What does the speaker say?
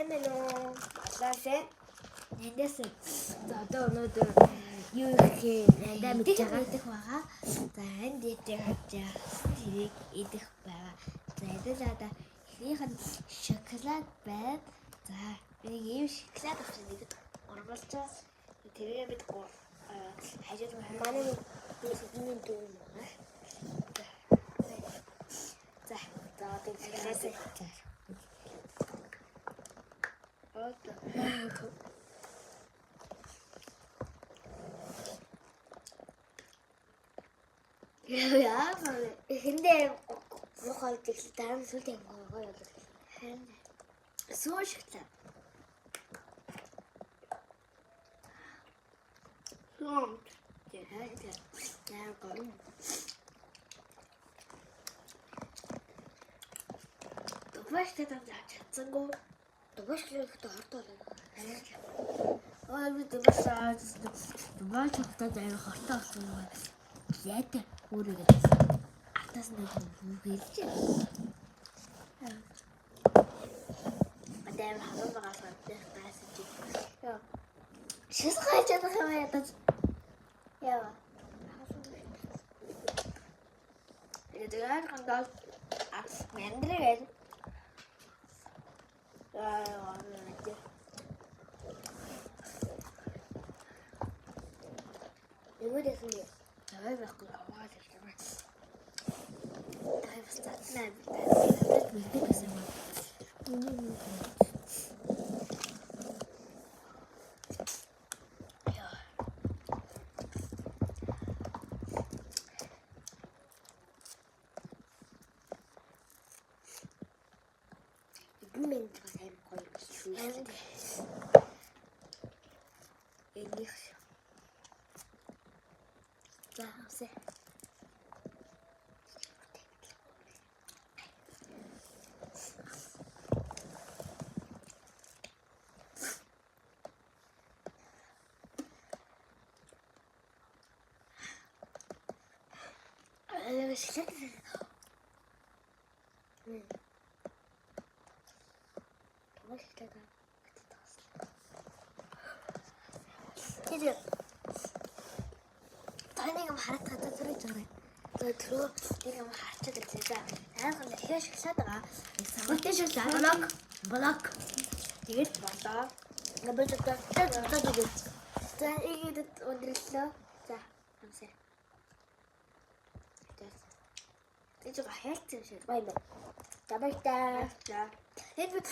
Сайн уу? Балаасаа. Эндээс одоо өнөөдөр юу их надад мэдж байгаа идэх байгаа. За энд идэх хачаа. Тэрийг идэх байгаа. За эдэлада ихнийх нь шоколад байд. За би ийм шоколад авсан гэдэг оруулчаа. Тэгээ бид хажууд манай бидний дүү юм аа. За одоо шоколад. Яа, хиндэ мохол тэгэл дараа нь сүлд юм гоё болов. Харин сууш шоколад. Яа гоё. Төвштэй тавьж чадсангүй. Төвштэй хортой би төвштэй хортой болсон юм. Яа өөрийгөө артаас нэг хэлж байна. Адам хаваа байгаа байсан чи. Яа. Шис хайж байгаа юм ядаж. Яа. Тэгээд гандал мэндрэг. Яа. Эвэрэсний давай байхгүй аваад ирсэн. Давай бас татнаа бид байсан юм. Эдний бас аим гоё шүү. Эдних. За авсэ. Шоколад. Тэгээд таныг хараад татаж ирж байгаа. Тэгээд түрүү нэг юм харчаад ирлээ за. Аахан дахиад шоколад байгаа. Самбартай шоколад. Блок. Тэгээд болоо. Набаж татаж ирж. За игээд өндөрлөө. За хамсаа. Эцэг хайлтсан шиг гоё байна. Давай та. Тэгээд